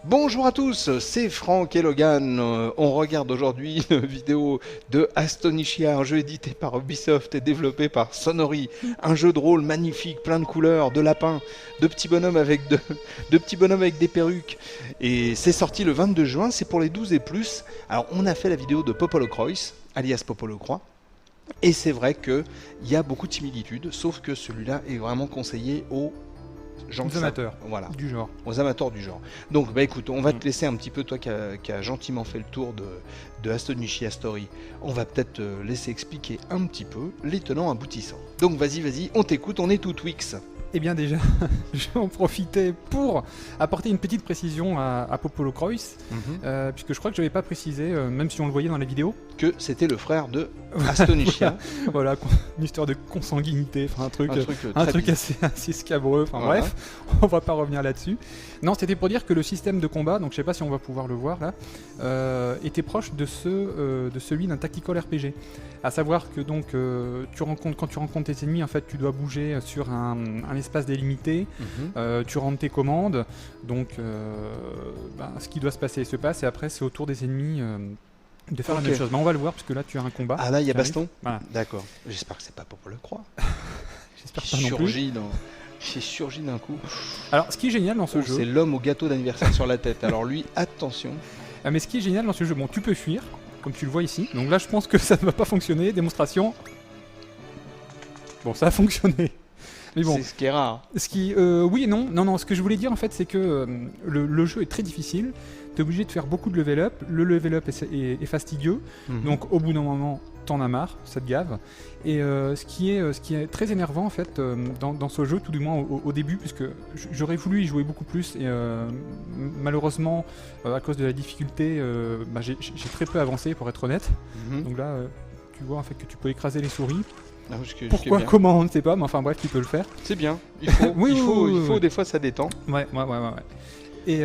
Bonjour à tous, c'est Franck et Logan. On regarde aujourd'hui une vidéo de Astonicia, un jeu édité par Ubisoft et développé par Sonori. Un jeu de rôle magnifique, plein de couleurs, de lapins, de petits bonhommes avec des perruques. Et c'est sorti le 22 juin, c'est pour les 12 et plus. Alors on a fait la vidéo de Popolo Croix, alias Popolo Croix. Et c'est vrai qu'il y a beaucoup de similitudes, sauf que celui-là est vraiment conseillé aux amateurs voilà, du genre. Aux amateurs du genre. Donc bah écoute, on va te laisser un petit peu, toi qui a gentiment fait le tour de Astonicia Story, on va peut-être te laisser expliquer un petit peu les tenants aboutissants. Donc vas-y, on t'écoute, on est tout Twix. Eh bien déjà, je vais en profiter pour apporter une petite précision à Popolo Croix, puisque je crois que je n'avais pas précisé, même si on le voyait dans la vidéo, que c'était le frère de Astonicia. Voilà, une histoire de consanguinité, enfin un truc assez scabreux, enfin voilà. Bref, on va pas revenir là-dessus. Non, c'était pour dire que le système de combat, donc je sais pas si on va pouvoir le voir là, était proche de celui d'un tactical RPG. À savoir que donc quand tu rencontres tes ennemis, en fait, tu dois bouger sur un espace délimité, tu rentres tes commandes, donc ce qui doit se passer se passe, et après c'est au tour des ennemis de faire la même chose. Mais on va le voir, parce que là tu as un combat. Ah là il y a baston. Voilà. D'accord, j'espère que c'est pas Popolo Croix. J'espère pas non plus. J'ai surgi d'un coup. Alors ce qui est génial dans ce jeu... C'est l'homme au gâteau d'anniversaire sur la tête, alors lui, attention. Mais ce qui est génial dans ce jeu, bon, tu peux fuir, comme tu le vois ici. Donc là, je pense que ça ne va pas fonctionner. Démonstration. Bon, ça a fonctionné. Mais bon. C'est ce qui est rare. Oui et non. Non, ce que je voulais dire en fait, c'est que le jeu est très difficile. Tu es obligé de faire beaucoup de level up. Le level up est fastidieux. Donc au bout d'un moment, t'en as marre, ça te gave. Et ce qui est très énervant en fait dans ce jeu, tout du moins au début, puisque j'aurais voulu y jouer beaucoup plus. Et malheureusement, à cause de la difficulté, j'ai très peu avancé pour être honnête. Donc là, tu vois en fait que tu peux écraser les souris. Pourquoi, comment, on ne sait pas, mais enfin bref, tu peux le faire. C'est bien, il faut des fois ça détend. Ouais. Et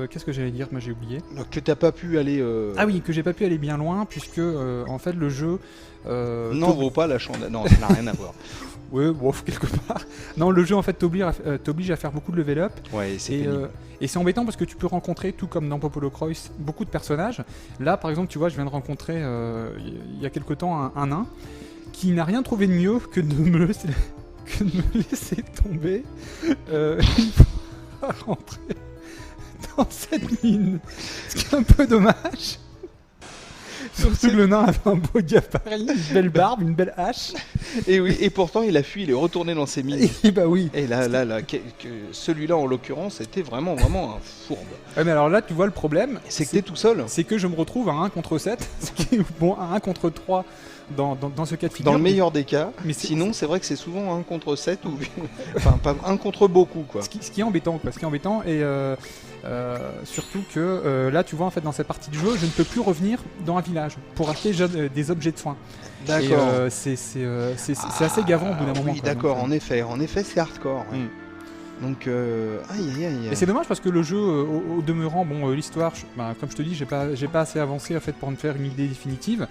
qu'est-ce que j'allais dire? Moi j'ai oublié. Que t'as pas pu aller... Ah oui, que j'ai pas pu aller bien loin, puisque en fait le jeu... n'en vaut pas la chandelle, non, ça n'a rien à voir. Ouais, bon, quelque part. Non, le jeu en fait t'oblige à faire beaucoup de level up. Ouais, c'est pénible. Et c'est embêtant parce que tu peux rencontrer, tout comme dans Popolo Croix, beaucoup de personnages. Là par exemple, tu vois, je viens de rencontrer il y a quelque temps un nain qui n'a rien trouvé de mieux que de me laisser tomber une fois rentrer dans cette mine. Ce qui est un peu dommage. Surtout que le nain avait un beau gabarit, une belle barbe, une belle hache. Et oui, et pourtant il a fui, il est retourné dans ses mines. Et bah oui. Et là, celui-là en l'occurrence, c'était vraiment un fourbe. Ouais, mais alors là, tu vois le problème. C'est que t'es tout seul. C'est que je me retrouve à 1 contre 7, ce qui est bon, à 1 contre 3 dans ce cas de figure. Dans le meilleur des cas, mais sinon c'est vrai que c'est souvent 1 contre 7 ou enfin pas 1 contre beaucoup quoi. Ce qui est embêtant quoi, et surtout que là tu vois en fait dans cette partie du jeu, je ne peux plus revenir dans un village pour acheter des objets de soins. D'accord. C'est assez gavant au bout d'un moment. Oui, d'accord, en effet c'est hardcore. Ouais. Donc, aïe. Et c'est dommage parce que le jeu, au demeurant, bon, l'histoire, comme je te dis, j'ai pas assez avancé en fait pour me faire une idée définitive.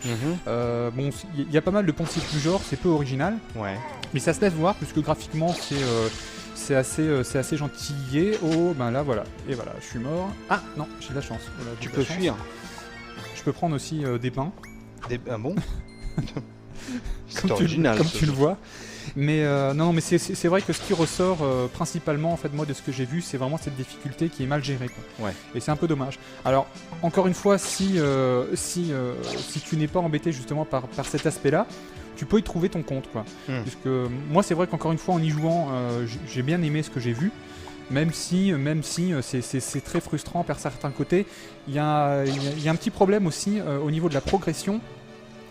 Bon, il y a pas mal de poncifs du genre, c'est peu original. Ouais. Mais ça se laisse voir puisque graphiquement, c'est assez gentillé. Oh, ben là, voilà. Et voilà, je suis mort. Ah non, j'ai de la chance. Voilà, tu peux fuir. Je peux prendre aussi des pains. Ah bon? C'est original. Comme tu le vois. Mais non, mais c'est vrai que ce qui ressort principalement en fait moi de ce que j'ai vu, c'est vraiment cette difficulté qui est mal gérée quoi. Ouais. Et c'est un peu dommage. Alors encore une fois, si tu n'es pas embêté justement par cet aspect-là, tu peux y trouver ton compte quoi. Puisque moi c'est vrai qu'encore une fois en y jouant, j'ai bien aimé ce que j'ai vu. Même si c'est très frustrant par certains côtés, il y a un petit problème aussi au niveau de la progression.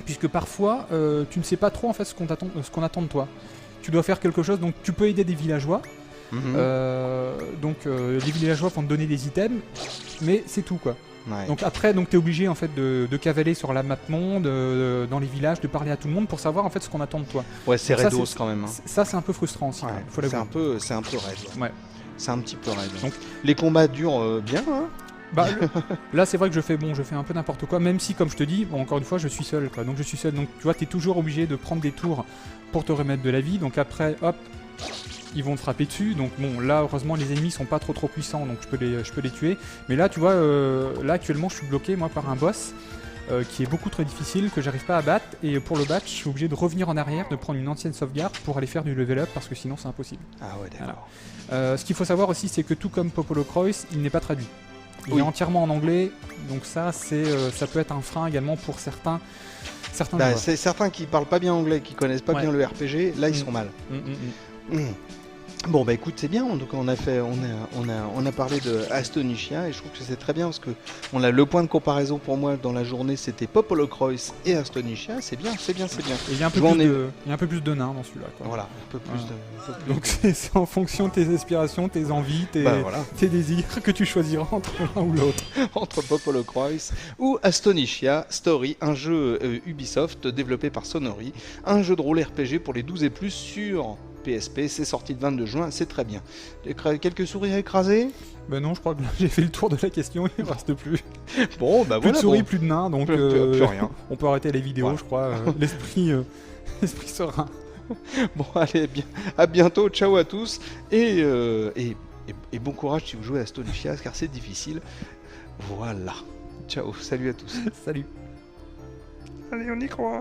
Puisque parfois, tu ne sais pas trop en fait ce qu'on attend de toi. Tu dois faire quelque chose, donc tu peux aider des villageois. Les villageois vont te donner des items, mais c'est tout quoi. Ouais. Donc après, tu es obligé en fait de cavaler sur la map monde, dans les villages, de parler à tout le monde pour savoir en fait ce qu'on attend de toi. Ouais, c'est raidos quand même. Ça c'est un peu frustrant aussi. Ouais, c'est un peu raide. Ouais. C'est un petit peu raide. Donc les combats durent bien. Hein Là, c'est vrai que je fais un peu n'importe quoi, même si, comme je te dis, encore une fois, je suis seul, quoi. Donc je suis seul. Donc tu vois, t'es toujours obligé de prendre des tours pour te remettre de la vie. Donc après, hop, ils vont te frapper dessus. Donc bon, là, heureusement, les ennemis sont pas trop puissants, donc je peux les tuer. Mais là, tu vois, là actuellement, je suis bloqué moi par un boss. Qui est beaucoup trop difficile, que j'arrive pas à battre, et pour le battre, je suis obligé de revenir en arrière, de prendre une ancienne sauvegarde pour aller faire du level up, parce que sinon c'est impossible. Ah ouais, d'accord. Voilà. Ce qu'il faut savoir aussi, c'est que tout comme Popolo Croix, il n'est pas traduit. Il est entièrement en anglais, donc ça peut être un frein également pour certains c'est certains qui parlent pas bien anglais, qui connaissent pas bien le RPG, là ils sont mal. Bon bah écoute, c'est bien, donc on a parlé de Astonicia et je trouve que c'est très bien parce que le point de comparaison pour moi dans la journée c'était Popolo Croix et Astonicia, c'est bien. Et il y a un peu plus de nains dans celui-là, quoi. Voilà, un peu plus de... Donc c'est en fonction de tes aspirations, tes envies, tes désirs que tu choisiras entre l'un ou l'autre. Entre Popolo Croix ou Astonicia Story, un jeu Ubisoft développé par Sonori, un jeu de rôle RPG pour les 12 et plus sur PSP, c'est sorti le 22 juin, c'est très bien. Quelques souris à écraser ? Ben non, je crois que là, j'ai fait le tour de la question, il ne reste plus. Bon, bah plus de souris, plus de nains, donc plus rien. On peut arrêter les vidéos, je crois. L'esprit serein. Bon, allez, à bientôt, ciao à tous, et bon courage si vous jouez à Astonicia, car c'est difficile. Voilà. Ciao, salut à tous. Salut. Allez, on y croit.